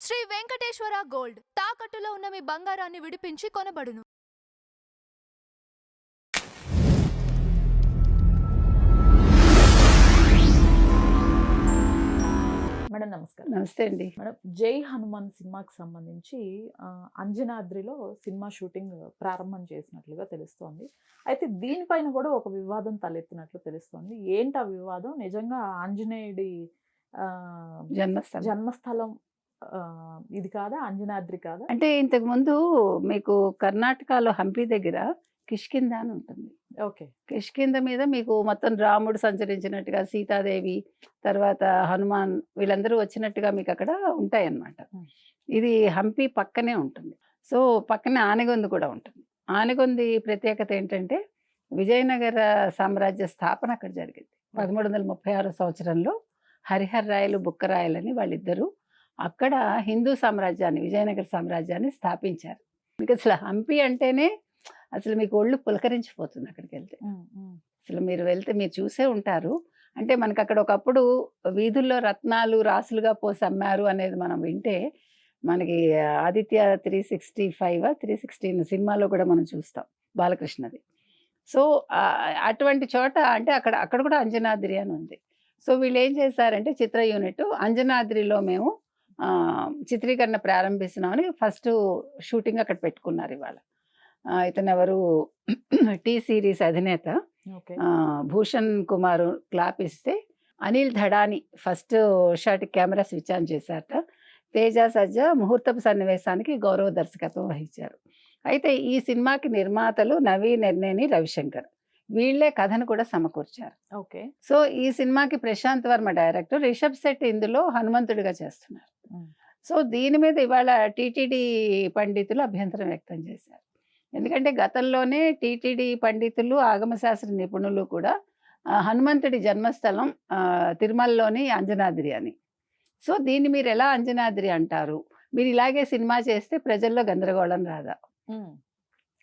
Shri Venkateswara gold తాకట్టులో ఉన్న మీ బంగారాన్ని విడిపించి కొనబడును. మేడం నమస్కారం. నమస్తే అండి. మేడం, జై హనుమాన్ సినిమాకి సంబంధించి అంజనాద్రిలో సినిమా షూటింగ్ ప్రారంభం చేసినట్లుగా తెలుస్తోంది. అయితే దీనిపైన కూడా ఒక వివాదం తలెత్తినట్లు తెలుస్తోంది. ఏంటి ఆ వివాదం? నిజంగా ఆంజనేయుడి జన్మస్థలం ఇది కాదా? అంజనాద్రి కాదా? అంటే ఇంతకు ముందు మీకు కర్ణాటకలో హంపి దగ్గర కిష్కింద అని ఉంటుంది. ఓకే. కిష్కింద మీద మీకు మొత్తం రాముడు సంచరించినట్టుగా, సీతాదేవి, తర్వాత హనుమాన్ వీళ్ళందరూ వచ్చినట్టుగా మీకు అక్కడ ఉంటాయన్నమాట. ఇది హంపి పక్కనే ఉంటుంది. సో పక్కనే ఆనగొంది కూడా ఉంటుంది. ఆనగొంది ప్రత్యేకత ఏంటంటే విజయనగర సామ్రాజ్య స్థాపన అక్కడ జరిగింది 1336 సంవత్సరంలో. హరిహర్ రాయలు, బుక్కరాయలని వాళ్ళిద్దరూ అక్కడ హిందూ సామ్రాజ్యాన్ని, విజయనగర సామ్రాజ్యాన్ని స్థాపించారు. మీకు అసలు హంపి అంటేనే అసలు మీకు ఒళ్ళు పులకరించిపోతుంది అక్కడికి వెళ్తే. అసలు మీరు వెళ్తే మీరు చూసే ఉంటారు. అంటే మనకు అక్కడ ఒకప్పుడు వీధుల్లో రత్నాలు రాసులుగా పోసి అమ్మారు అనేది మనం వింటే, మనకి ఆదిత్య 316 సినిమాలో కూడా మనం చూస్తాం, బాలకృష్ణది. సో అటువంటి చోట అంటే అక్కడ కూడా అంజనాద్రి అని ఉంది. సో వీళ్ళు ఏం చేశారంటే చిత్ర యూనిట్ అంజనాద్రిలో మేము చిత్రీకరణ ప్రారంభిస్తున్నామని ఫస్ట్ షూటింగ్ అక్కడ పెట్టుకున్నారు. ఇవాళ ఇతను ఎవరు, టీ సిరీస్ అధినేత భూషణ్ కుమార్ క్లాప్ ఇస్తే Anil Thadani first shot camera switch on చేశారట. తేజ సజ్జ ముహూర్తపు సన్నివేశానికి గౌరవ దర్శకత్వం వహించారు. అయితే ఈ సినిమాకి నిర్మాతలు నవీన్ ఎర్నేని, రవిశంకర్ వీళ్లే కథను కూడా సమకూర్చారు. ఓకే. సో ఈ సినిమాకి ప్రశాంత్ వర్మ డైరెక్టర్, రిషబ్ శెట్టి ఇందులో హనుమంతుడిగా చేస్తున్నారు. సో దీని మీద ఇవాళ టీటీడీ పండితులు అభ్యంతరం వ్యక్తం చేశారు. ఎందుకంటే గతంలోనే టీటీడీ పండితులు, ఆగమశాస్త్ర నిపుణులు కూడా హనుమంతుడి జన్మస్థలం తిరుమలలోని అంజనాద్రి అని. సో దీన్ని మీరు ఎలా అంజనాద్రి అంటారు? మీరు ఇలాగే సినిమా చేస్తే ప్రజల్లో గందరగోళం రాదా?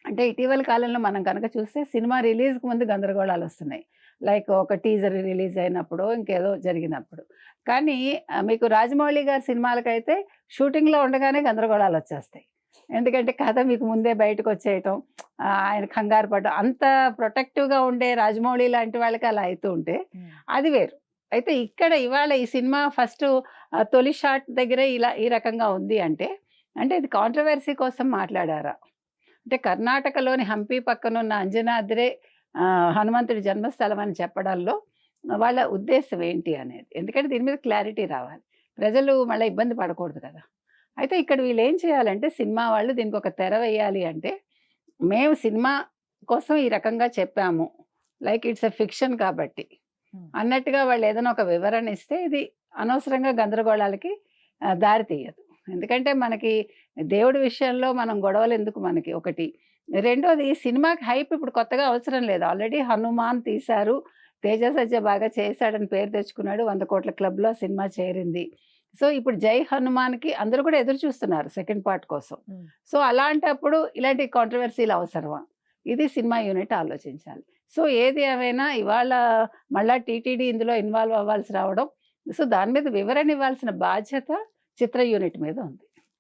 అంటే ఇటీవల కాలంలో మనం కనుక చూస్తే సినిమా రిలీజ్కి ముందు గందరగోళాలు వస్తున్నాయి. లైక్ ఒక టీజర్ రిలీజ్ అయినప్పుడు, ఇంకేదో జరిగినప్పుడు. కానీ మీకు రాజమౌళి గారి సినిమాలకైతే షూటింగ్లో ఉండగానే గందరగోళాలు వచ్చేస్తాయి. ఎందుకంటే కథ మీకు ముందే బయటకు వచ్చేయటం, ఆయన కంగారు పడడం, అంత ప్రొటెక్టివ్గా ఉండే రాజమౌళి లాంటి వాళ్ళకి అలా అవుతూ ఉంటే అది వేరు. అయితే ఇక్కడ ఇవాళ ఈ సినిమా ఫస్ట్ తొలి షాట్ దగ్గరే ఈ రకంగా ఉంది అంటే ఇది కాంట్రవర్సీ కోసం మాట్లాడారా? అంటే కర్ణాటకలోని హంపి పక్కనున్న అంజనాద్రే హనుమంతుడి జన్మస్థలం అని చెప్పడంలో వాళ్ళ ఉద్దేశం ఏంటి అనేది. ఎందుకంటే దీని మీద క్లారిటీ రావాలి, ప్రజలు మళ్ళీ ఇబ్బంది పడకూడదు కదా. అయితే ఇక్కడ వీళ్ళు ఏం చేయాలంటే, సినిమా వాళ్ళు దీనికి ఒక తెర వేయాలి అంటే, మేము సినిమా కోసం ఈ రకంగా చెప్పాము, లైక్ ఇట్స్ ఎ ఫిక్షన్ కాబట్టి అన్నట్టుగా వాళ్ళు ఏదైనా ఒక వివరణ ఇస్తే ఇది అనవసరంగా గందరగోళాలకి దారి తీయదు. ఎందుకంటే మనకి దేవుడి విషయంలో మనం గొడవలు ఎందుకు మనకి, ఒకటి. రెండోది, సినిమాకి హైప్ ఇప్పుడు కొత్తగా అవసరం లేదు. ఆల్రెడీ హనుమాన్ తీశారు, తేజ సజ్జ బాగా చేశాడని పేరు తెచ్చుకున్నాడు, 100 కోట్ల క్లబ్లో సినిమా చేరింది. సో ఇప్పుడు జై హనుమాన్కి అందరూ కూడా ఎదురు చూస్తున్నారు సెకండ్ పార్ట్ కోసం. సో అలాంటప్పుడు ఇలాంటి కాంట్రవర్సీలు అవసరమా? ఇది సినిమా యూనిట్ ఆలోచించాలి. సో ఏది ఏమైనా ఇవాళ మళ్ళా టీటీడీ ఇందులో ఇన్వాల్వ్ అవ్వాల్సి రావడం, సో దాని మీద వివరణ ఇవ్వాల్సిన బాధ్యత చిత్ర యూనిట్ మీద ఉంది.